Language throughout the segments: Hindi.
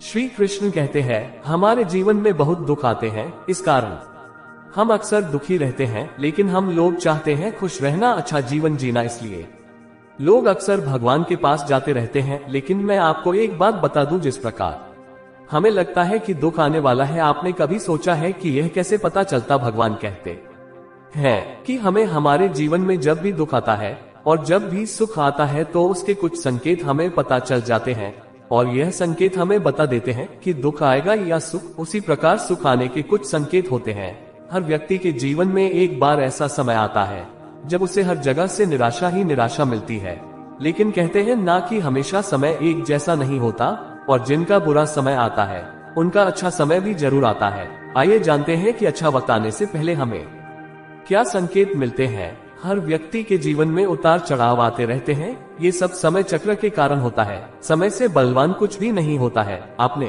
श्री कृष्ण कहते हैं, हमारे जीवन में बहुत दुख आते हैं, इस कारण हम अक्सर दुखी रहते हैं, लेकिन हम लोग चाहते हैं खुश रहना, अच्छा जीवन जीना। इसलिए लोग अक्सर भगवान के पास जाते रहते हैं। लेकिन मैं आपको एक बात बता दूं, जिस प्रकार हमें लगता है कि दुख आने वाला है, आपने कभी सोचा है कि यह कैसे पता चलता? भगवान कहते हैं कि हमें हमारे जीवन में जब भी दुख आता है और जब भी सुख आता है तो उसके कुछ संकेत हमें पता चल जाते हैं, और यह संकेत हमें बता देते हैं कि दुख आएगा या सुख। उसी प्रकार सुख आने के कुछ संकेत होते हैं। हर व्यक्ति के जीवन में एक बार ऐसा समय आता है जब उसे हर जगह से निराशा ही निराशा मिलती है। लेकिन कहते हैं ना कि हमेशा समय एक जैसा नहीं होता, और जिनका बुरा समय आता है उनका अच्छा समय भी जरूर आता है। आइए जानते हैं कि अच्छा वक्त आने से पहले हमें क्या संकेत मिलते हैं। हर व्यक्ति के जीवन में उतार चढ़ाव आते रहते हैं। ये सब समय चक्र के कारण होता है। समय से बलवान कुछ भी नहीं होता है। आपने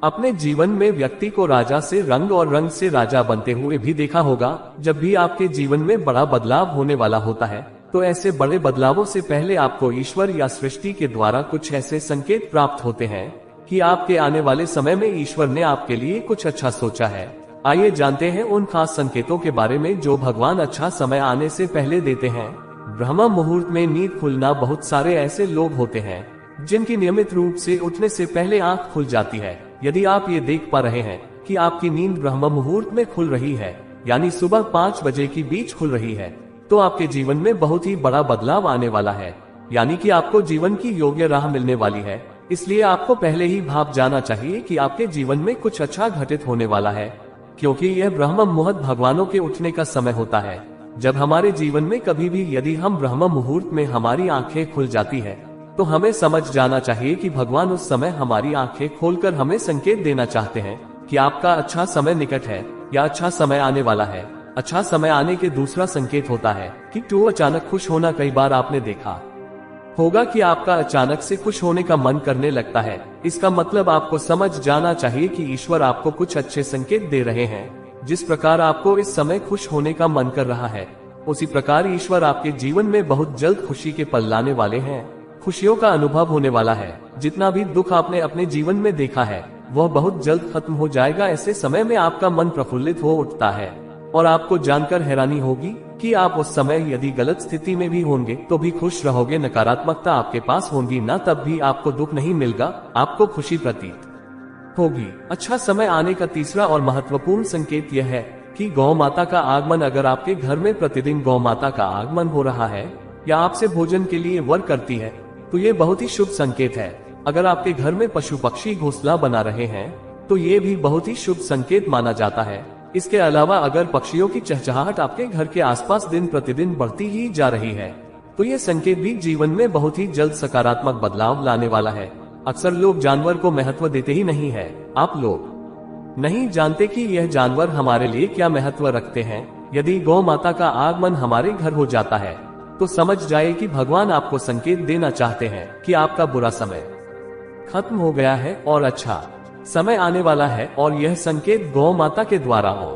अपने जीवन में व्यक्ति को राजा से रंग और रंग से राजा बनते हुए भी देखा होगा। जब भी आपके जीवन में बड़ा बदलाव होने वाला होता है तो ऐसे बड़े बदलावों से पहले आपको ईश्वर या सृष्टि के द्वारा कुछ ऐसे संकेत प्राप्त होते हैं कि आपके आने वाले समय में ईश्वर ने आपके लिए कुछ अच्छा सोचा है। आइए जानते हैं उन खास संकेतों के बारे में जो भगवान अच्छा समय आने से पहले देते हैं। ब्रह्म मुहूर्त में नींद खुलना। बहुत सारे ऐसे लोग होते हैं जिनकी नियमित रूप से उठने से पहले आंख खुल जाती है। यदि आप ये देख पा रहे हैं कि आपकी नींद ब्रह्म मुहूर्त में खुल रही है, यानी सुबह 5 बजे के बीच खुल रही है, तो आपके जीवन में बहुत ही बड़ा बदलाव आने वाला है। यानी कि आपको जीवन की योग्य राह मिलने वाली है। इसलिए आपको पहले ही भाप जाना चाहिए कि आपके जीवन में कुछ अच्छा घटित होने वाला है, क्योंकि यह ब्रह्म मुहूर्त भगवानों के उठने का समय होता है। जब हमारे जीवन में कभी भी यदि हम ब्रह्म मुहूर्त में हमारी आंखें खुल जाती है तो हमें समझ जाना चाहिए कि भगवान उस समय हमारी आंखें खोलकर हमें संकेत देना चाहते हैं कि आपका अच्छा समय निकट है या अच्छा समय आने वाला है। अच्छा समय आने के दूसरा संकेत होता है कि तो अचानक खुश होना। कई बार आपने देखा होगा कि आपका अचानक से खुश होने का मन करने लगता है। इसका मतलब आपको समझ जाना चाहिए कि ईश्वर आपको कुछ अच्छे संकेत दे रहे हैं। जिस प्रकार आपको इस समय खुश होने का मन कर रहा है, उसी प्रकार ईश्वर आपके जीवन में बहुत जल्द खुशी के पल लाने वाले हैं। खुशियों का अनुभव होने वाला है। जितना भी दुख आपने अपने जीवन में देखा है वह बहुत जल्द खत्म हो जाएगा। ऐसे समय में आपका मन प्रफुल्लित हो उठता है और आपको जानकर हैरानी होगी कि आप उस समय यदि गलत स्थिति में भी होंगे तो भी खुश रहोगे। नकारात्मकता आपके पास होगी ना, तब भी आपको दुख नहीं मिलेगा, आपको खुशी प्रतीत होगी। अच्छा समय आने का तीसरा और महत्वपूर्ण संकेत यह है कि गौ माता का आगमन। अगर आपके घर में प्रतिदिन गौ माता का आगमन हो रहा है या आपसे भोजन के लिए वर करती है तो ये बहुत ही शुभ संकेत है। अगर आपके घर में पशु पक्षी घोंसला बना रहे हैं तो ये भी बहुत ही शुभ संकेत माना जाता है। इसके अलावा अगर पक्षियों की चहचहाहट आपके घर के आसपास दिन प्रतिदिन बढ़ती ही जा रही है तो ये संकेत भी जीवन में बहुत ही जल्द सकारात्मक बदलाव लाने वाला है। अक्सर लोग जानवर को महत्व देते ही नहीं है। आप लोग नहीं जानते कि यह जानवर हमारे लिए क्या महत्व रखते हैं। यदि गौ माता का आगमन हमारे घर हो जाता है तो समझ जाए कि भगवान आपको संकेत देना चाहते हैं कि आपका बुरा समय खत्म हो गया है और अच्छा समय आने वाला है। और यह संकेत गौ माता के द्वारा हो,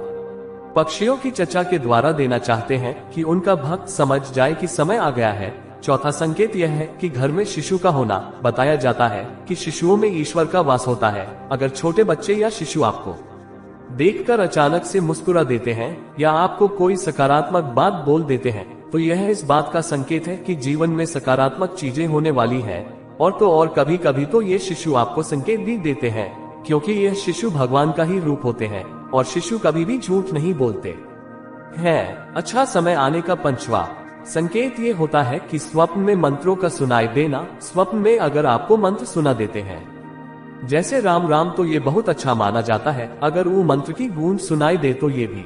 पक्षियों की चर्चा के द्वारा देना चाहते हैं कि उनका भक्त समझ जाए कि समय आ गया है। चौथा संकेत यह है कि घर में शिशु का होना। बताया जाता है कि शिशुओं में ईश्वर का वास होता है। अगर छोटे बच्चे या शिशु आपको देखकर अचानक से मुस्कुरा देते हैं या आपको कोई सकारात्मक बात बोल देते हैं तो यह इस बात का संकेत है कि जीवन में सकारात्मक चीजें होने वाली हैं। और कभी कभी तो ये शिशु आपको संकेत भी देते हैं, क्योंकि यह शिशु भगवान का ही रूप होते हैं और शिशु कभी भी झूठ नहीं बोलते हैं। अच्छा समय आने का पंचवा संकेत ये होता है कि स्वप्न में मंत्रों का सुनाई देना। स्वप्न में अगर आपको मंत्र सुना देते हैं जैसे राम राम तो ये बहुत अच्छा माना जाता है। अगर वो मंत्र की गूंज सुनाई दे तो ये भी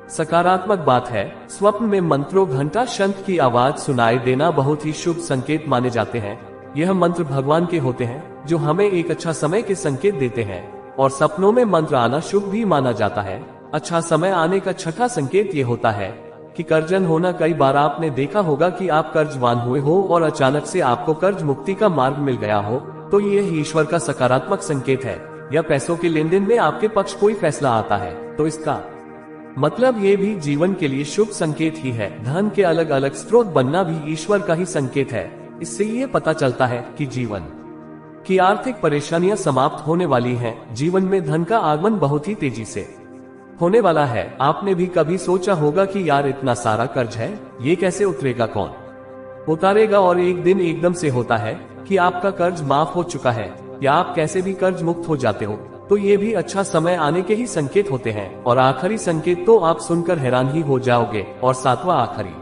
सकारात्मक बात है। स्वप्न में मंत्रों घंटा शंख की आवाज सुनाई देना बहुत ही शुभ संकेत माने जाते हैं। यह मंत्र भगवान के होते हैं जो हमें एक अच्छा समय के संकेत देते हैं, और सपनों में मंत्र आना शुभ भी माना जाता है। अच्छा समय आने का छठा संकेत ये होता है कि कर्जन होना। कई बार आपने देखा होगा कि आप कर्जवान हुए हो और अचानक से आपको कर्ज मुक्ति का मार्ग मिल गया हो, तो यह ईश्वर का सकारात्मक संकेत है। या पैसों के लेन देन में आपके पक्ष कोई फैसला आता है तो इसका मतलब ये भी जीवन के लिए शुभ संकेत ही है। धन के अलग अलग स्रोत बनना भी ईश्वर का ही संकेत है। इससे ये पता चलता है कि जीवन कि आर्थिक परेशानियां समाप्त होने वाली हैं, जीवन में धन का आगमन बहुत ही तेजी से होने वाला है। आपने भी कभी सोचा होगा कि यार इतना सारा कर्ज है, ये कैसे उतरेगा, कौन उतारेगा, और एक दिन एकदम से होता है कि आपका कर्ज माफ हो चुका है या आप कैसे भी कर्ज मुक्त हो जाते हो, तो ये भी अच्छा समय आने के ही संकेत होते हैं। और आखिरी संकेत तो आप सुनकर हैरान ही हो जाओगे। और सातवां आखिरी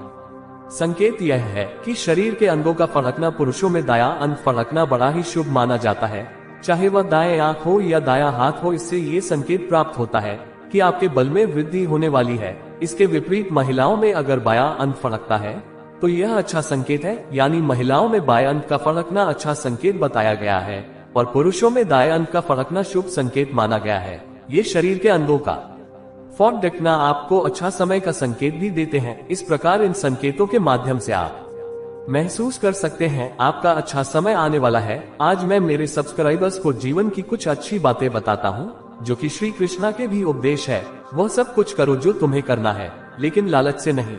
संकेत यह है कि शरीर के अंगों का फड़कना, पुरुषों में दायां अंग फड़कना बड़ा ही शुभ माना जाता है, चाहे वह दाएं आंख हो या दायां हाथ हो। इससे ये संकेत प्राप्त होता है कि आपके बल में वृद्धि होने वाली है। इसके विपरीत महिलाओं में अगर बायां अंग फड़कता है तो यह अच्छा संकेत है, यानी महिलाओं में बायां अंग का फड़कना अच्छा संकेत बताया गया है और पुरुषों में दाएं अंग का फड़कना शुभ संकेत माना गया है। ये शरीर के अंगों का फड़कना आपको अच्छा समय का संकेत भी देते हैं। इस प्रकार इन संकेतों के माध्यम से आप महसूस कर सकते हैं आपका अच्छा समय आने वाला है। आज मैं मेरे सब्सक्राइबर्स को जीवन की कुछ अच्छी बातें बताता हूँ जो कि श्री कृष्णा के भी उपदेश है। वह सब कुछ करो जो तुम्हें करना है, लेकिन लालच से नहीं,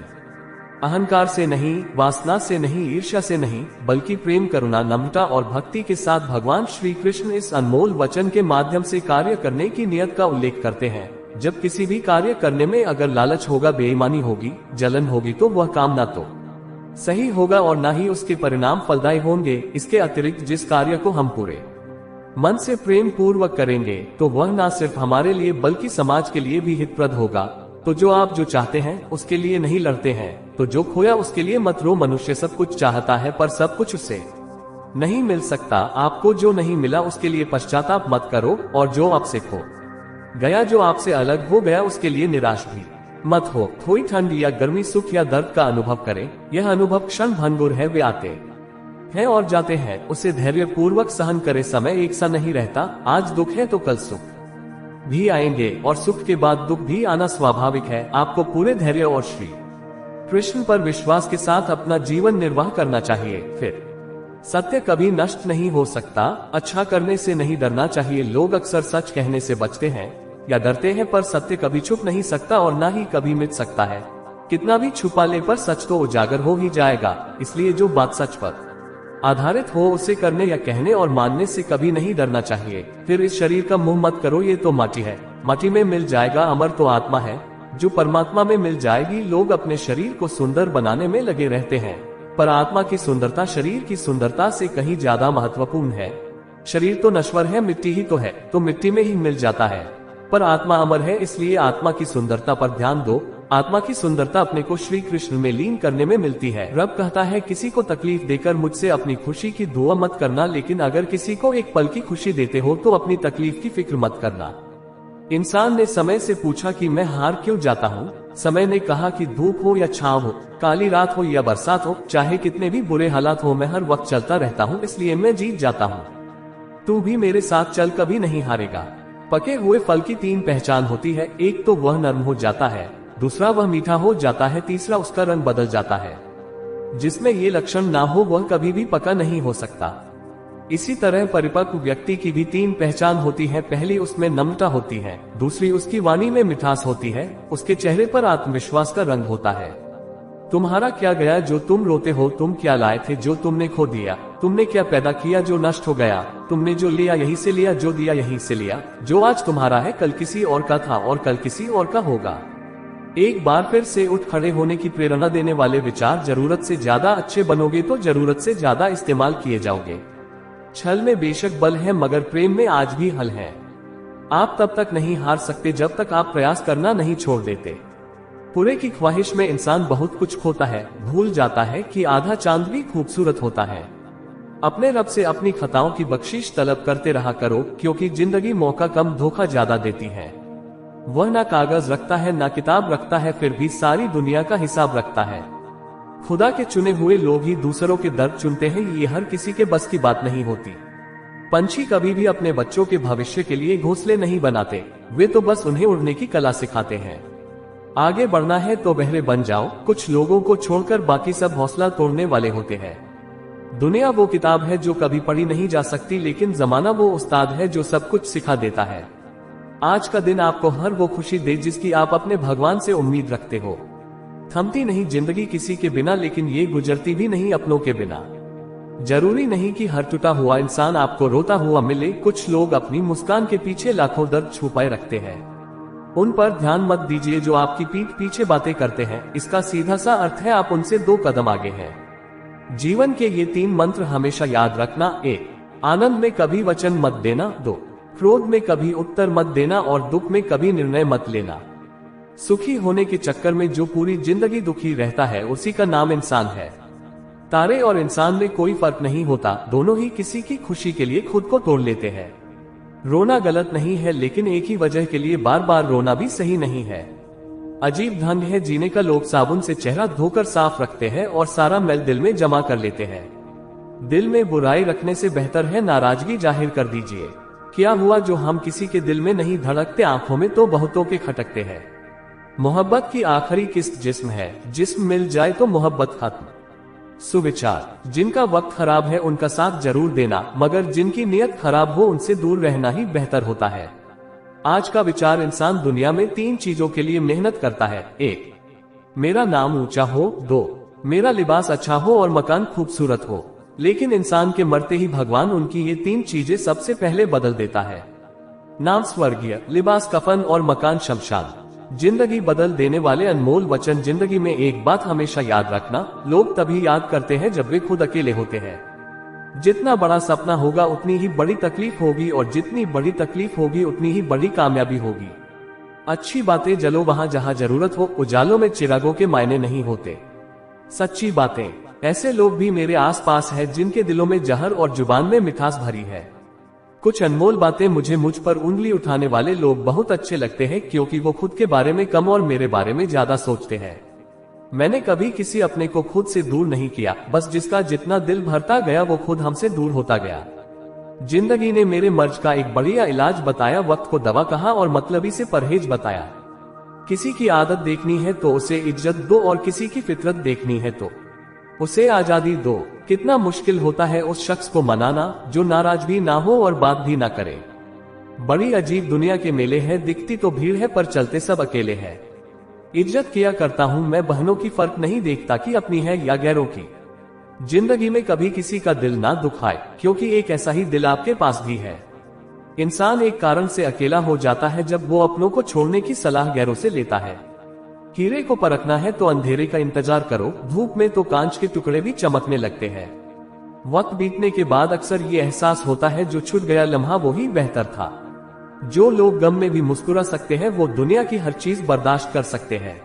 अहंकार से नहीं, वासना से नहीं, ईर्ष्या से नहीं, बल्कि प्रेम, करुणा, नम्रता और भक्ति के साथ। भगवान श्री कृष्ण इस अनमोल वचन के माध्यम से कार्य करने की नियत का उल्लेख करते हैं। जब किसी भी कार्य करने में अगर लालच होगा, बेईमानी होगी, जलन होगी, तो वह काम ना तो सही होगा और ना ही उसके परिणाम फलदायी होंगे। इसके अतिरिक्त जिस कार्य को हम पूरे मन से प्रेम पूर्वक करेंगे तो वह न सिर्फ हमारे लिए बल्कि समाज के लिए भी हितप्रद होगा। तो जो चाहते हैं उसके लिए नहीं लड़ते हैं, तो जो खोया उसके लिए मत रो। मनुष्य सब कुछ चाहता है पर सब कुछ उसे नहीं मिल सकता। आपको जो नहीं मिला उसके लिए पश्चाताप मत करो, और जो आपसे खो गया, जो आपसे अलग हो गया, उसके लिए निराश भी मत हो। थोड़ी ठंड या गर्मी, सुख या दर्द का अनुभव करें, यह अनुभव क्षण भंगुर है, वे आते हैं और जाते हैं। उसे धैर्य पूर्वक सहन करे। समय एक सा नहीं रहता, आज दुख है तो कल सुख भी आएंगे और सुख के बाद दुख भी आना स्वाभाविक है। आपको पूरे धैर्य और श्री कृष्ण पर विश्वास के साथ अपना जीवन निर्वाह करना चाहिए। फिर सत्य कभी नष्ट नहीं हो सकता। अच्छा करने से नहीं डरना चाहिए। लोग अक्सर सच कहने से बचते हैं या डरते हैं, पर सत्य कभी छुप नहीं सकता और ना ही कभी मिट सकता है। कितना भी छुपा ले पर सच तो उजागर हो ही जाएगा। इसलिए जो बात सच पर आधारित हो उसे करने या कहने और मानने से कभी नहीं डरना चाहिए। फिर इस शरीर का मोह मत करो, ये तो माटी है, माटी में मिल जाएगा। अमर तो आत्मा है जो परमात्मा में मिल जाएगी। लोग अपने शरीर को सुंदर बनाने में लगे रहते हैं, पर आत्मा की सुंदरता शरीर की सुंदरता से कहीं ज्यादा महत्वपूर्ण है। शरीर तो नश्वर है, मिट्टी ही तो है, तो मिट्टी में ही मिल जाता है, पर आत्मा अमर है। इसलिए आत्मा की सुंदरता पर ध्यान दो। आत्मा की सुंदरता अपने को श्री कृष्ण में लीन करने में मिलती है। रब कहता है, किसी को तकलीफ देकर मुझसे अपनी खुशी की दुआ मत करना, लेकिन अगर किसी को एक पल की खुशी देते हो तो अपनी तकलीफ की फिक्र मत करना। इंसान ने समय से पूछा कि मैं हार क्यों जाता हूँ। समय ने कहा कि धूप हो या छांव हो, काली रात हो या बरसात हो, चाहे कितने भी बुरे हालात हो, मैं हर वक्त चलता रहता हूँ, इसलिए मैं जीत जाता हूँ। तू भी मेरे साथ चल, कभी नहीं हारेगा। पके हुए फल की 3 पहचान होती है। एक तो वह नरम हो जाता है, दूसरा वह मीठा हो जाता है, तीसरा उसका रंग बदल जाता है। जिसमें ये लक्षण ना हो वह कभी भी पका नहीं हो सकता। इसी तरह परिपक्व व्यक्ति की भी 3 पहचान होती है। पहली उसमें नम्रता होती है, दूसरी उसकी वाणी में मिठास होती है, उसके चेहरे पर आत्मविश्वास का रंग होता है। तुम्हारा क्या गया जो तुम रोते हो, तुम क्या लाए थे जो तुमने खो दिया, तुमने क्या पैदा किया जो नष्ट हो गया, तुमने जो लिया यहीं से लिया, जो दिया यहीं से लिया। जो आज तुम्हारा है कल किसी और का था और कल किसी और का होगा। एक बार फिर से उठ खड़े होने की प्रेरणा देने वाले विचार। जरूरत से ज्यादा अच्छे बनोगे तो जरूरत से ज्यादा इस्तेमाल किए जाओगे। छल में बेशक बल है, मगर प्रेम में आज भी हल है। आप तब तक नहीं हार सकते जब तक आप प्रयास करना नहीं छोड़ देते। पूरे की ख्वाहिश में इंसान बहुत कुछ खोता है, भूल जाता है कि आधा चांद भी खूबसूरत होता है। अपने रब से अपनी खताओं की बख्शिश तलब करते रहा करो, क्योंकि जिंदगी मौका कम धोखा ज्यादा देती है। वह ना कागज रखता है ना किताब रखता है, फिर भी सारी दुनिया का हिसाब रखता है। खुदा के चुने हुए लोग ही दूसरों के दर्द चुनते हैं, ये हर किसी के बस की बात नहीं होती। पंछी कभी भी अपने बच्चों के भविष्य के लिए घोंसले नहीं बनाते, वे तो बस उन्हें उड़ने की कला सिखाते हैं। आगे बढ़ना है तो बहरे बन जाओ। कुछ लोगों को छोड़कर बाकी सब हौसला तोड़ने वाले होते हैं। दुनिया वो किताब है जो कभी पढ़ी नहीं जा सकती, लेकिन जमाना वो उस्ताद है जो सब कुछ सिखा देता है। आज का दिन आपको हर वो खुशी दे जिसकी आप अपने भगवान से उम्मीद रखते हो। थमती नहीं जिंदगी किसी के बिना, लेकिन ये गुजरती भी नहीं अपनों के बिना। जरूरी नहीं कि हर टूटा हुआ इंसान आपको रोता हुआ मिले। कुछ लोग अपनी मुस्कान के पीछे लाखों दर्द छुपाए रखते हैं। उन पर ध्यान मत दीजिए जो आपकी पीठ पीछे बातें करते हैं। इसका सीधा सा अर्थ है आप उनसे 2 कदम आगे हैं। जीवन के ये 3 मंत्र हमेशा याद रखना। 1. आनंद में कभी वचन मत देना। 2. क्रोध में कभी उत्तर मत देना और दुख में कभी निर्णय मत लेना। सुखी होने के चक्कर में जो पूरी जिंदगी दुखी रहता है उसी का नाम इंसान है। तारे और इंसान में कोई फर्क नहीं होता, दोनों ही किसी की खुशी के लिए खुद को तोड़ लेते हैं। रोना गलत नहीं है, लेकिन एक ही वजह के लिए बार बार रोना भी सही नहीं है। अजीब ढंग है जीने का। लोग साबुन से चेहरा धोकर साफ रखते हैं और सारा मैल दिल में जमा कर लेते हैं। दिल में बुराई रखने से बेहतर है नाराजगी जाहिर कर दीजिए। क्या हुआ जो हम किसी के दिल में नहीं धड़कते, आंखों में तो बहुतों के खटकते हैं। मोहब्बत की आखिरी किस्त जिस्म है, जिस्म मिल जाए तो मोहब्बत खत्म। सुविचार: जिनका वक्त खराब है उनका साथ जरूर देना, मगर जिनकी नियत खराब हो उनसे दूर रहना ही बेहतर होता है। आज का विचार: इंसान दुनिया में 3 चीजों के लिए मेहनत करता है। 1. मेरा नाम ऊंचा हो। 2. मेरा लिबास अच्छा हो और मकान खूबसूरत हो। लेकिन इंसान के मरते ही भगवान उनकी ये 3 चीजें सबसे पहले बदल देता है। नाम स्वर्गीय, लिबास कफन और मकान शमशान। जिंदगी बदल देने वाले अनमोल वचन। जिंदगी में एक बात हमेशा याद रखना, लोग तभी याद करते हैं जब वे खुद अकेले होते हैं। जितना बड़ा सपना होगा उतनी ही बड़ी तकलीफ होगी, और जितनी बड़ी तकलीफ होगी उतनी ही बड़ी कामयाबी होगी। अच्छी बातें जलो वहां जहां जरूरत हो, उजालों में चिरागों के मायने नहीं होते। सच्ची बातें: ऐसे लोग भी मेरे आसपास हैं जिनके दिलों में जहर और जुबान में मिठास भरी है। कुछ अनमोल बातें मुझ पर उंगली उठाने वाले लोग बहुत अच्छे लगते हैं, क्योंकि वो खुद के बारे में कम और मेरे बारे में ज्यादा सोचते हैं। मैंने कभी किसी अपने को खुद से दूर नहीं किया, बस जिसका जितना दिल भरता गया वो खुद हमसे दूर होता गया। जिंदगी ने मेरे मर्ज का एक बढ़िया इलाज बताया, वक्त को दवा कहा और मतलबी से परहेज बताया। किसी की आदत देखनी है तो उसे इज्जत दो, और किसी की फितरत देखनी है तो उसे आजादी दो। कितना मुश्किल होता है उस शख्स को मनाना जो नाराज भी ना हो और बात भी ना करे। बड़ी अजीब दुनिया के मेले हैं, दिखती तो भीड़ है पर चलते सब अकेले हैं। इज्जत किया करता हूँ मैं बहनों की, फर्क नहीं देखता कि अपनी है या गैरों की। जिंदगी में कभी किसी का दिल ना दुखाए, क्योंकि एक ऐसा ही दिल आपके पास भी है। इंसान एक कारण से अकेला हो जाता है जब वो अपनों को छोड़ने की सलाह गैरों से लेता है। हीरे को परखना है तो अंधेरे का इंतजार करो, धूप में तो कांच के टुकड़े भी चमकने लगते हैं। वक्त बीतने के बाद अक्सर ये एहसास होता है जो छूट गया लम्हा वो ही बेहतर था। जो लोग गम में भी मुस्कुरा सकते हैं वो दुनिया की हर चीज बर्दाश्त कर सकते हैं।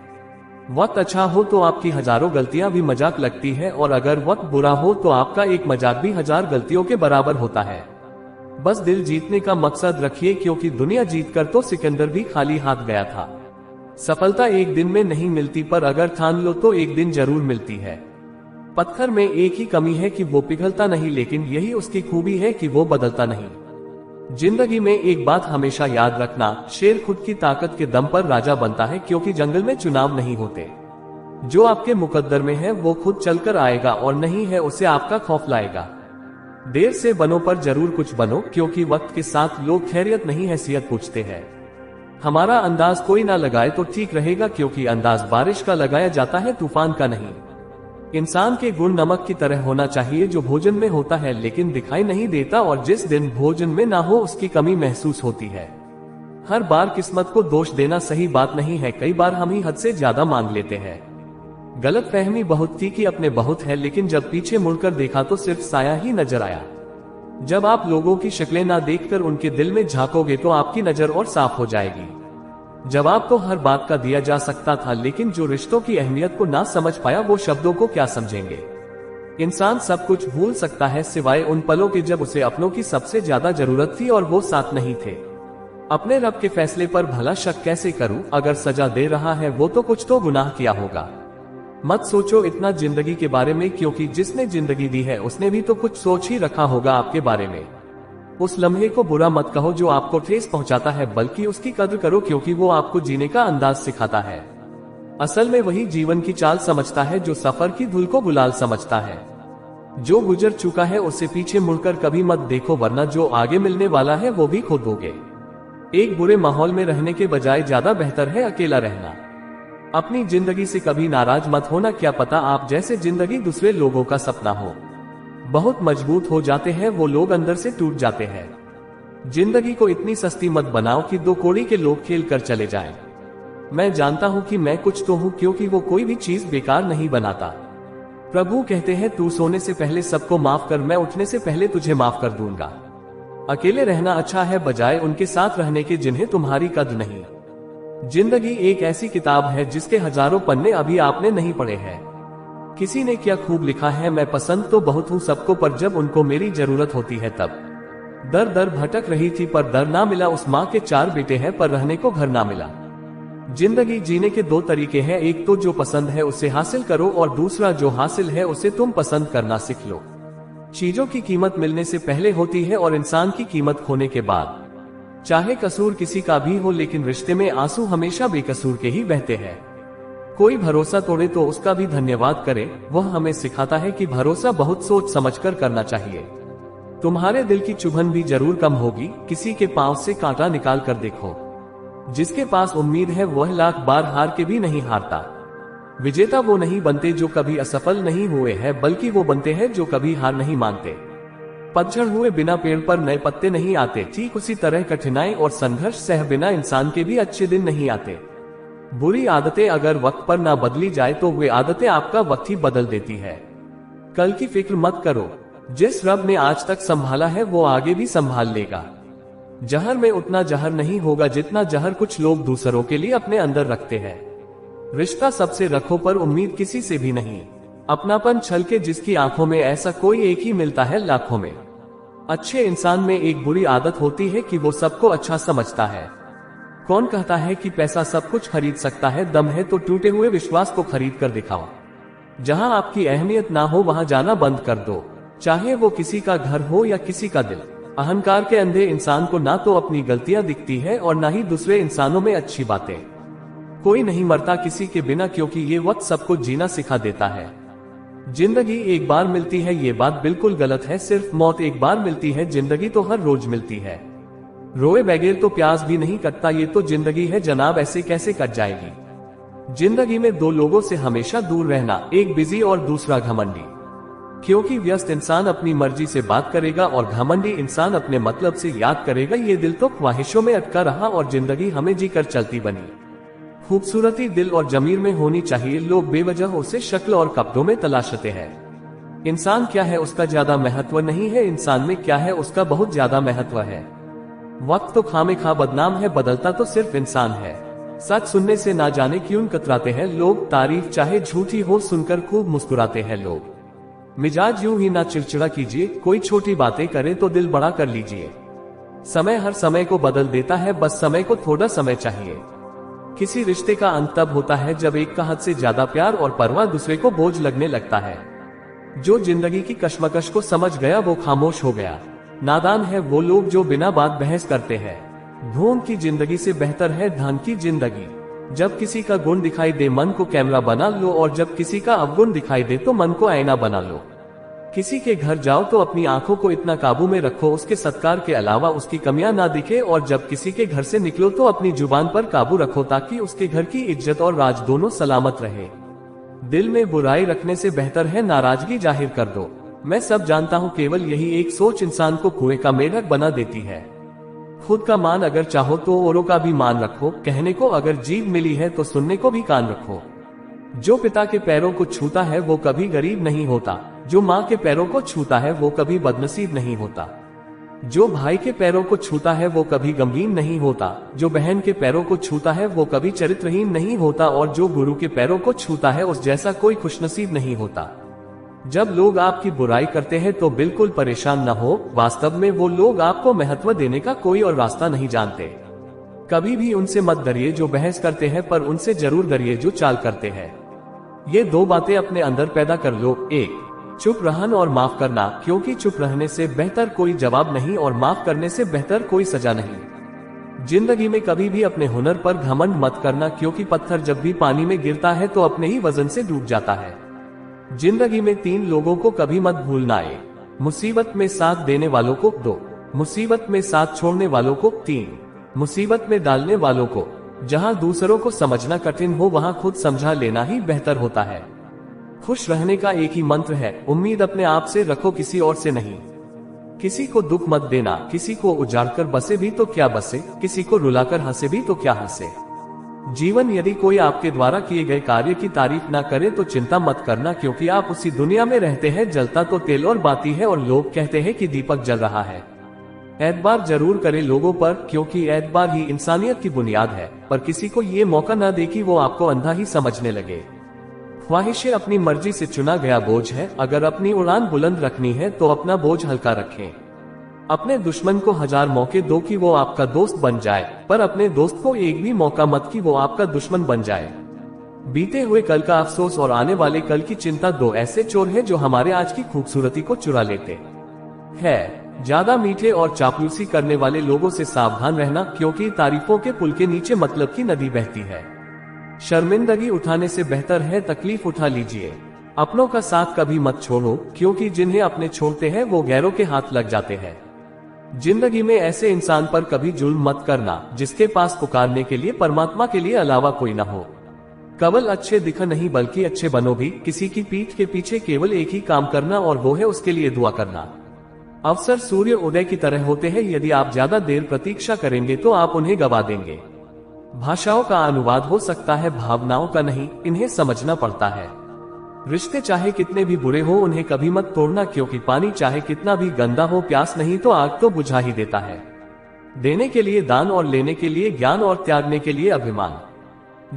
वक्त अच्छा हो तो आपकी हजारों गलतियां भी मजाक लगती है, और अगर वक्त बुरा हो तो आपका एक मजाक भी 1000 गलतियों के बराबर होता है। बस दिल जीतने का मकसद रखिए, क्योंकि दुनिया जीतकर तो सिकंदर भी खाली हाथ गया था। सफलता एक दिन में नहीं मिलती, पर अगर ठान लो तो एक दिन जरूर मिलती है। पत्थर में एक ही कमी है कि वो पिघलता नहीं, लेकिन यही उसकी खूबी है कि वो बदलता नहीं। जिंदगी में एक बात हमेशा याद रखना, शेर खुद की ताकत के दम पर राजा बनता है, क्योंकि जंगल में चुनाव नहीं होते। जो आपके मुकद्दर में है वो खुद चलकर आएगा, और नहीं है उसे आपका खौफ लाएगा। देर से बनो पर जरूर कुछ बनो, क्योंकि वक्त के साथ लोग खैरियत नहीं हैसियत पूछते हैं। हमारा अंदाज कोई ना लगाए तो ठीक रहेगा, क्योंकि अंदाज बारिश का लगाया जाता है, तूफान का नहीं। इंसान के गुण नमक की तरह होना चाहिए, जो भोजन में होता है लेकिन दिखाई नहीं देता, और जिस दिन भोजन में ना हो उसकी कमी महसूस होती है। हर बार किस्मत को दोष देना सही बात नहीं है, कई बार हम ही हद से ज्यादा मांग लेते हैं। गलतफहमी बहुत थी कि अपने बहुत है, लेकिन जब पीछे मुड़कर देखा तो सिर्फ साया ही नजर आया। जब आप लोगों की शक्लें ना देखकर उनके दिल में झांकोगे तो आपकी नजर और साफ हो जाएगी। जवाब तो हर बात का दिया जा सकता था, लेकिन जो रिश्तों की अहमियत को ना समझ पाया वो शब्दों को क्या समझेंगे। इंसान सब कुछ भूल सकता है सिवाय उन पलों के जब उसे अपनों की सबसे ज्यादा जरूरत थी और वो साथ नहीं थे। अपने रब के फैसले पर भला शक कैसे करूं, अगर सजा दे रहा है वो तो कुछ तो गुनाह किया होगा। मत सोचो इतना जिंदगी के बारे में, क्योंकि जिसने जिंदगी दी है उसने भी तो कुछ सोच ही रखा होगा आपके बारे में। उस लम्हे को बुरा मत कहो जो आपको ठेस पहुंचाता है, बल्कि उसकी कद्र करो, क्योंकि वो आपको जीने का अंदाज सिखाता है। असल में वही जीवन की चाल समझता है जो सफर की धूल को गुलाल समझता है। जो गुजर चुका है उसे पीछे मुड़कर कभी मत देखो, वरना जो आगे मिलने वाला है वो भी खो दोगे। एक बुरे माहौल में रहने के बजाय ज्यादा बेहतर है अकेला रहना। अपनी जिंदगी से कभी नाराज मत होना, क्या पता आप जैसे जिंदगी दूसरे लोगों का सपना हो। बहुत मजबूत हो जाते हैं वो लोग अंदर से टूट जाते हैं। जिंदगी को इतनी सस्ती मत बनाओ कि 2 कौड़ी के लोग खेल कर चले जाएं। मैं जानता हूं कि मैं कुछ तो हूं, क्योंकि वो कोई भी चीज बेकार नहीं बनाता। प्रभु कहते हैं, तू सोने से पहले सबको माफ कर, मैं उठने से पहले तुझे माफ कर दूंगा। अकेले रहना अच्छा है बजाय उनके साथ रहने के जिन्हें तुम्हारी कद्र नहीं। जिंदगी एक ऐसी किताब है जिसके हजारों पन्ने अभी आपने नहीं पढ़े हैं। किसी ने क्या खूब लिखा है, मैं पसंद तो बहुत हूँ सबको, पर जब उनको मेरी जरूरत होती है तब। दर दर भटक रही थी पर दर ना मिला, उस माँ के 4 बेटे हैं पर रहने को घर ना मिला। जिंदगी जीने के 2 तरीके हैं, एक तो जो पसंद है उसे हासिल करो और दूसरा जो हासिल है उसे तुम पसंद करना सीख लो। चीजों की कीमत मिलने से पहले होती है और इंसान की कीमत खोने के बाद। चाहे कसूर किसी का भी हो, लेकिन रिश्ते में आंसू हमेशा बेकसूर के ही बहते हैं। कोई भरोसा तोड़े तो उसका भी धन्यवाद करे, वह हमें सिखाता है कि भरोसा बहुत सोच समझकर करना चाहिए। तुम्हारे दिल की चुभन भी जरूर कम होगी, किसी के पांव से कांटा निकाल कर देखो। जिसके पास उम्मीद है वह लाख बार हार के भी नहीं हारता। विजेता वो नहीं बनते जो कभी असफल नहीं हुए हैं, बल्कि वो बनते हैं जो कभी हार नहीं मानते। पतझड़ हुए बिना पेड़ पर नए पत्ते नहीं आते, ठीक उसी तरह कठिनाई और संघर्ष सह बिना इंसान के भी अच्छे दिन नहीं आते। बुरी आदतें अगर वक्त पर ना बदली जाए तो वे आदतें आपका वक्त ही बदल देती है। कल की फिक्र मत करो, जिस रब ने आज तक संभाला है वो आगे भी संभाल लेगा। जहर में उतना जहर नहीं होगा जितना जहर कुछ लोग दूसरों के लिए अपने अंदर रखते हैं। रिश्ता सबसे रखो पर उम्मीद किसी से भी नहीं। अपनापन छलके जिसकी आंखों में, ऐसा कोई एक ही मिलता है लाखों में। अच्छे इंसान में एक बुरी आदत होती है कि वो सबको अच्छा समझता है। कौन कहता है कि पैसा सब कुछ खरीद सकता है? दम है तो टूटे हुए विश्वास को खरीद कर दिखाओ। जहां आपकी अहमियत ना हो वहां जाना बंद कर दो, चाहे वो किसी का घर हो या किसी का दिल। अहंकार के अंधे इंसान को ना तो अपनी गलतियां दिखती है और ना ही दूसरे इंसानों में अच्छी बातें। कोई नहीं मरता किसी के बिना, क्योंकि ये वक्त सबको जीना सिखा देता है। जिंदगी एक बार मिलती है ये बात बिल्कुल गलत है, सिर्फ मौत एक बार मिलती है, जिंदगी तो हर रोज मिलती है। रोए बगैर तो प्यास भी नहीं कटता, ये तो जिंदगी है जनाब, ऐसे कैसे कट जाएगी। जिंदगी में 2 लोगों से हमेशा दूर रहना, एक बिजी और दूसरा घमंडी। क्योंकि व्यस्त इंसान अपनी मर्जी से बात करेगा और घमंडी इंसान अपने मतलब से याद करेगा। ये दिल तो ख्वाहिशों में अटका रहा और जिंदगी हमें जीकर चलती बनी। खूबसूरती दिल और जमीर में होनी चाहिए, लोग बेवजह उसे शक्ल और कपड़ों में तलाशते हैं। इंसान क्या है उसका ज्यादा महत्व नहीं है, इंसान में क्या है उसका बहुत ज्यादा महत्व है। वक्त तो खामेखा बदनाम है, बदलता तो सिर्फ इंसान है। सच सुनने से ना जाने क्यों कतराते हैं लोग, तारीफ चाहे झूठी हो सुनकर खूब मुस्कुराते हैं लोग। मिजाज यूं ही ना चिड़चिड़ा कीजिए, कोई छोटी बातें करे तो दिल बड़ा कर लीजिए। समय हर समय को बदल देता है, बस समय को थोड़ा समय चाहिए। किसी रिश्ते का अंत तब होता है जब एक का हद से ज्यादा प्यार और परवाह दूसरे को बोझ लगने लगता है। जो जिंदगी की कश्मकश को समझ गया वो खामोश हो गया। नादान है वो लोग जो बिना बात बहस करते हैं। ढोंग की जिंदगी से बेहतर है ढंग की जिंदगी। जब किसी का गुण दिखाई दे मन को कैमरा बना लो, और जब किसी का अवगुण दिखाई दे तो मन को आईना बना लो। किसी के घर जाओ तो अपनी आंखों को इतना काबू में रखो उसके सत्कार के अलावा उसकी कमियां ना दिखे, और जब किसी के घर से निकलो तो अपनी जुबान पर काबू रखो ताकि उसके घर की इज्जत और राज दोनों सलामत रहे। दिल में बुराई रखने से बेहतर है नाराजगी जाहिर कर दो। मैं सब जानता हूँ, केवल यही एक सोच इंसान को कुएं का मेढक बना देती है। खुद का मान अगर चाहो तो औरों का भी मान रखो। कहने को अगर जीभ मिली है तो सुनने को भी कान रखो। जो पिता के पैरों को छूता है वो कभी गरीब नहीं होता। जो माँ के पैरों को छूता है वो कभी बदनसीब नहीं होता। जो भाई के पैरों को छूता है वो कभी गमगीन नहीं होता। जो बहन के पैरों को छूता है वो कभी चरित्रहीन नहीं होता। और जो गुरु के पैरों को छूता है उस जैसा कोई खुशनसीब नहीं होता। जब लोग आपकी बुराई करते हैं तो बिल्कुल परेशान न हो, वास्तव में वो लोग आपको महत्व देने का कोई और रास्ता नहीं जानते। कभी भी उनसे मत डरिए जो बहस करते हैं, पर उनसे जरूर डरिए जो चाल करते हैं। ये 2 बातें अपने अंदर पैदा कर लो। 1, चुप रहना और माफ करना, क्योंकि चुप रहने से बेहतर कोई जवाब नहीं और माफ करने से बेहतर कोई सजा नहीं। जिंदगी में कभी भी अपने हुनर पर घमंड मत करना, क्योंकि पत्थर जब भी पानी में गिरता है तो अपने ही वजन से डूब जाता है। जिंदगी में 3 लोगों को कभी मत भूलना। 1, मुसीबत में साथ देने वालों को। 2, मुसीबत में साथ छोड़ने वालों को। 3, मुसीबत में डालने वालों को। जहां दूसरों को समझना कठिन हो वहां खुद समझा लेना ही बेहतर होता है। खुश रहने का एक ही मंत्र है, उम्मीद अपने आप से रखो, किसी और से नहीं। किसी को दुख मत देना, किसी को उजाड़कर बसे भी तो क्या बसे, किसी को रुलाकर हंसे भी तो क्या हंसे। जीवन यदि कोई आपके द्वारा किए गए कार्य की तारीफ ना करे तो चिंता मत करना, क्योंकि आप उसी दुनिया में रहते हैं। जलता तो तेल और बाती है और लोग कहते हैं कि दीपक जल रहा है। एतबार जरूर करें लोगों पर, क्योंकि एतबार ही इंसानियत की बुनियाद है, पर किसी को ये मौका न दे कि वो आपको अंधा ही समझने लगे। ख्वाहिशें अपनी मर्जी से चुना गया बोझ है, अगर अपनी उड़ान बुलंद रखनी है तो अपना बोझ हल्का रखें। अपने दुश्मन को 1000 मौके दो कि वो आपका दोस्त बन जाए, पर अपने दोस्त को एक भी मौका मत कि वो आपका दुश्मन बन जाए। बीते हुए कल का अफसोस और आने वाले कल की चिंता दो ऐसे चोर हैं जो हमारे आज की खूबसूरती को चुरा लेते हैं। ज्यादा मीठे और चापलूसी करने वाले लोगों से सावधान रहना, क्योंकि तारीफों के पुल के नीचे मतलब की नदी बहती है। शर्मिंदगी उठाने से बेहतर है तकलीफ उठा लीजिए। अपनों का साथ कभी मत छोड़ो, क्योंकि जिन्हें अपने छोड़ते हैं वो गैरों के हाथ लग जाते हैं। जिंदगी में ऐसे इंसान पर कभी जुल्म मत करना जिसके पास पुकारने के लिए परमात्मा के लिए अलावा कोई न हो। केवल अच्छे दिखा नहीं बल्कि अच्छे बनो भी। किसी की पीठ के पीछे केवल एक ही काम करना और वो है उसके लिए दुआ करना। अवसर सूर्य उदय की तरह होते हैं, यदि आप ज्यादा देर प्रतीक्षा करेंगे तो आप उन्हें गवा देंगे। भाषाओं का अनुवाद हो सकता है, भावनाओं का नहीं, इन्हें समझना पड़ता है। रिश्ते चाहे कितने भी बुरे हो उन्हें कभी मत तोड़ना, क्योंकि पानी चाहे कितना भी गंदा हो प्यास नहीं तो आग तो बुझा ही देता है। देने के लिए दान और लेने के लिए ज्ञान और त्यागने के लिए अभिमान।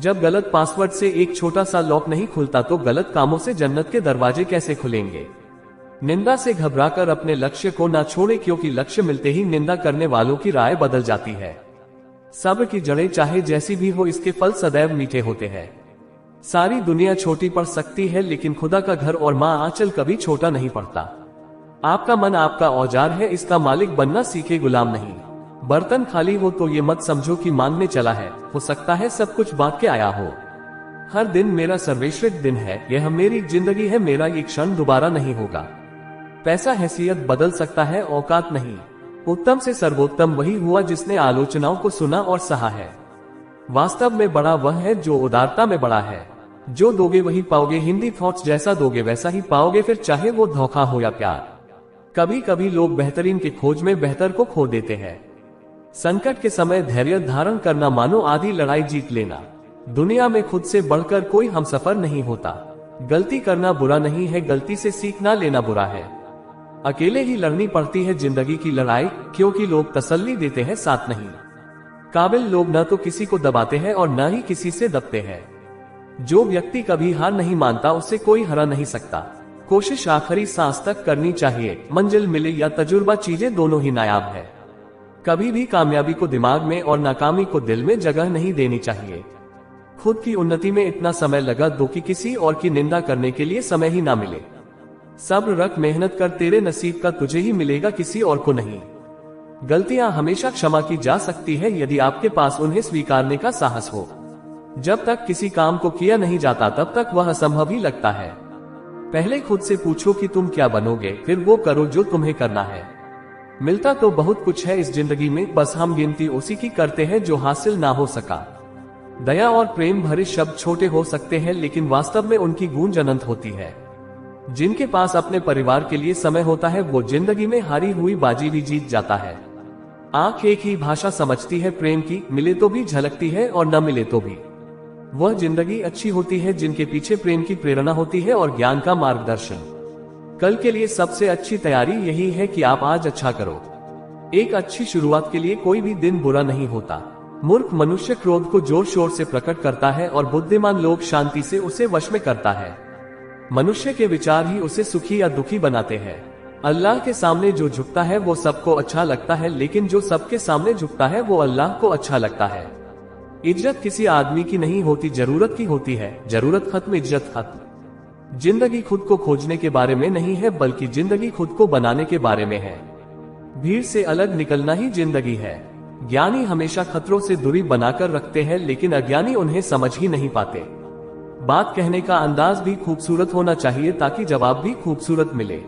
जब गलत पासवर्ड से एक छोटा सा लॉक नहीं खुलता तो गलत कामों से जन्नत के दरवाजे कैसे खुलेंगे। निंदा से घबराकर अपने लक्ष्य को ना छोड़े, क्योंकि लक्ष्य मिलते ही निंदा करने वालों की राय बदल जाती है। सब्र की जड़ें चाहे जैसी भी हो इसके फल सदैव मीठे होते हैं। सारी दुनिया छोटी पड़ सकती है लेकिन खुदा का घर और माँ आंचल कभी छोटा नहीं पड़ता। आपका मन आपका औजार है, इसका मालिक बनना सीखे, गुलाम नहीं। बर्तन खाली हो तो ये मत समझो कि मांगने चला है, हो सकता है सब कुछ बांट के आया हो। हर दिन मेरा सर्वश्रेष्ठ दिन है, यह मेरी जिंदगी है, मेरा ये क्षण दोबारा नहीं होगा। पैसा हैसियत बदल सकता है, औकात नहीं। उत्तम से सर्वोत्तम वही हुआ जिसने आलोचनाओं को सुना और सहा है। वास्तव में बड़ा वह है जो उदारता में बड़ा है। जो दोगे वही पाओगे, हिंदी थॉट्स, जैसा दोगे वैसा ही पाओगे, फिर चाहे वो धोखा हो या प्यार। कभी कभी लोग बेहतरीन की खोज में बेहतर को खो देते हैं। संकट के समय धैर्य धारण करना मानो आधी लड़ाई जीत लेना। दुनिया में खुद से बढ़कर कोई हमसफर नहीं होता। गलती करना बुरा नहीं है, गलती से सीखना लेना बुरा है। अकेले ही लड़नी पड़ती है जिंदगी की लड़ाई, क्योंकि लोग तसल्ली देते हैं साथ नहीं। काबिल लोग न तो किसी को दबाते हैं और न ही किसी से दबते हैं। जो व्यक्ति कभी हार नहीं मानता उसे कोई हरा नहीं सकता। कोशिश आखिरी सांस तक करनी चाहिए, मंजिल मिले या तजुर्बा, चीजें दोनों ही नायाब है। कभी भी कामयाबी को दिमाग में और नाकामी को दिल में जगह नहीं देनी चाहिए। खुद की उन्नति में इतना समय लगा दो कि किसी और की निंदा करने के लिए समय ही ना मिले। सब्र रख, मेहनत कर, तेरे नसीब का तुझे ही मिलेगा, किसी और को नहीं। गलतियां हमेशा क्षमा की जा सकती है यदि आपके पास उन्हें स्वीकारने का साहस हो। जब तक किसी काम को किया नहीं जाता तब तक वह असंभव ही लगता है। पहले खुद से पूछो कि तुम क्या बनोगे, फिर वो करो जो तुम्हें करना है। मिलता तो बहुत कुछ है इस जिंदगी में, बस हम गिनती उसी की करते हैं जो हासिल ना हो सका। दया और प्रेम भरे शब्द छोटे हो सकते हैं लेकिन वास्तव में उनकी गूंज अनंत होती है। जिनके पास अपने परिवार के लिए समय होता है वो जिंदगी में हारी हुई बाजी भी जीत जाता है। आंख एक ही भाषा समझती है प्रेम की, मिले तो भी झलकती है और न मिले तो भी। वह जिंदगी अच्छी होती है जिनके पीछे प्रेम की प्रेरणा होती है और ज्ञान का मार्गदर्शन। कल के लिए सबसे अच्छी तैयारी यही है कि आप आज अच्छा करो। एक अच्छी शुरुआत के लिए कोई भी दिन बुरा नहीं होता। मूर्ख मनुष्य क्रोध को जोर शोर से प्रकट करता है और बुद्धिमान लोग शांति से उसे वश में करता है। मनुष्य के विचार ही उसे सुखी या दुखी बनाते हैं। अल्लाह के सामने जो झुकता है वो सबको अच्छा लगता है, लेकिन जो सबके सामने झुकता है वो अल्लाह को अच्छा लगता है। इज्जत किसी आदमी की नहीं होती, जरूरत की होती है। जरूरत खत्म, इज्जत खत्म। जिंदगी खुद को खोजने के बारे में नहीं है बल्कि जिंदगी खुद को बनाने के बारे में है। भीड़ से अलग निकलना ही जिंदगी है। ज्ञानी हमेशा खतरों से दूरी बनाकर रखते हैं लेकिन अज्ञानी उन्हें समझ ही नहीं पाते। बात कहने का अंदाज भी खूबसूरत होना चाहिए ताकि जवाब भी खूबसूरत मिले।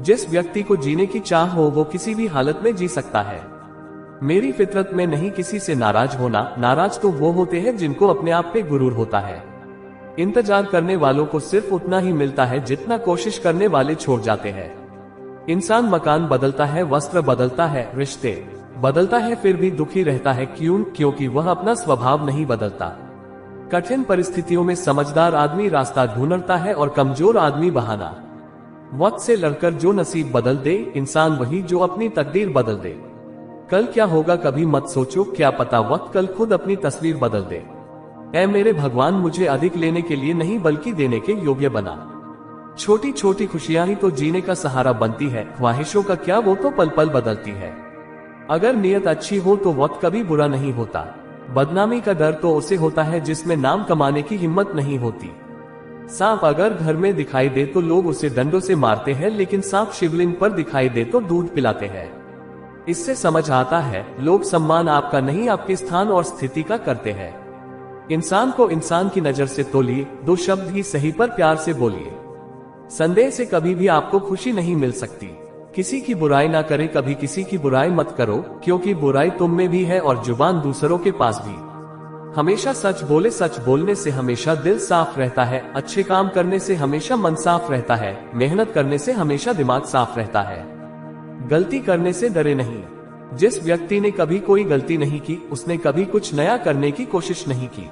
जिस व्यक्ति को जीने की चाह हो वो किसी भी हालत में जी सकता है। मेरी फितरत में नहीं किसी से नाराज होना, नाराज तो वो होते हैं जिनको अपने आप पे गुरूर होता है। इंतजार करने वालों को सिर्फ उतना ही मिलता है जितना कोशिश करने वाले छोड़ जाते हैं। इंसान मकान बदलता है, वस्त्र बदलता है, रिश्ते बदलता है, फिर भी दुखी रहता है। क्यों? क्योंकि वह अपना स्वभाव नहीं बदलता। कठिन परिस्थितियों में समझदार आदमी रास्ता ढूंढता है और कमजोर आदमी बहाना। वक्त से लड़कर जो नसीब बदल दे, इंसान वही जो अपनी तकदीर बदल दे। कल क्या होगा कभी मत सोचो, क्या पता वक्त कल खुद अपनी तस्वीर बदल दे। ऐ मेरे भगवान, मुझे अधिक लेने के लिए नहीं बल्कि देने के योग्य बना। छोटी छोटी खुशियां ही तो जीने का सहारा बनती है। ख्वाहिशों का क्या, वो तो पल पल बदलती है। अगर नियत अच्छी हो तो वक्त कभी बुरा नहीं होता। बदनामी का डर तो उसे होता है जिसमें नाम कमाने की हिम्मत नहीं होती। सांप अगर घर में दिखाई दे तो लोग उसे डंडों से मारते हैं, लेकिन सांप शिवलिंग पर दिखाई दे तो दूध पिलाते हैं। इससे समझ आता है लोग सम्मान आपका नहीं आपके स्थान और स्थिति का करते हैं। इंसान को इंसान की नजर से तोलिए, दो शब्द ही सही पर प्यार से बोलिए। संदेह से कभी भी आपको खुशी नहीं मिल सकती। किसी की बुराई ना करें, कभी किसी की बुराई मत करो, क्योंकि बुराई तुम में भी है और जुबान दूसरों के पास भी। हमेशा सच बोले, सच बोलने से हमेशा दिल साफ रहता है। अच्छे काम करने से हमेशा मन साफ रहता है। मेहनत करने से हमेशा दिमाग साफ रहता है। गलती करने से डरे नहीं। जिस व्यक्ति ने कभी कोई गलती नहीं की, उसने कभी कुछ नया करने की कोशिश नहीं की।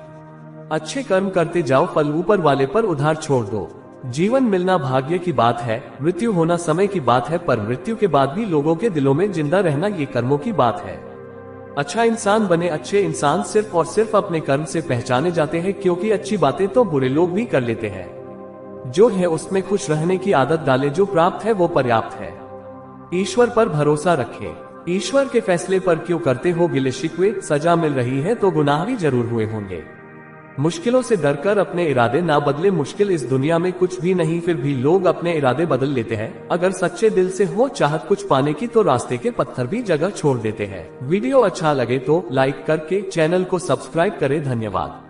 अच्छे कर्म करते जाओ, फल ऊपर वाले पर उधार छोड़ दो। जीवन मिलना भाग्य की बात है, मृत्यु होना समय की बात है, पर मृत्यु के बाद भी लोगों के दिलों में जिंदा रहना ये कर्मों की बात है। अच्छा इंसान बने। अच्छे इंसान सिर्फ और सिर्फ अपने कर्म से पहचाने जाते हैं, क्योंकि अच्छी बातें तो बुरे लोग भी कर लेते हैं। जो है उसमें खुश रहने की आदत डाले, जो प्राप्त है वो पर्याप्त है। ईश्वर पर भरोसा रखें। ईश्वर के फैसले पर क्यों करते हो गिले शिकवे? सजा मिल रही है तो गुनाह भी जरूर हुए होंगे। मुश्किलों से डरकर अपने इरादे ना बदले। मुश्किल इस दुनिया में कुछ भी नहीं, फिर भी लोग अपने इरादे बदल लेते हैं। अगर सच्चे दिल से हो चाहत कुछ पाने की तो रास्ते के पत्थर भी जगह छोड़ देते हैं। वीडियो अच्छा लगे तो लाइक करके चैनल को सब्सक्राइब करें। धन्यवाद।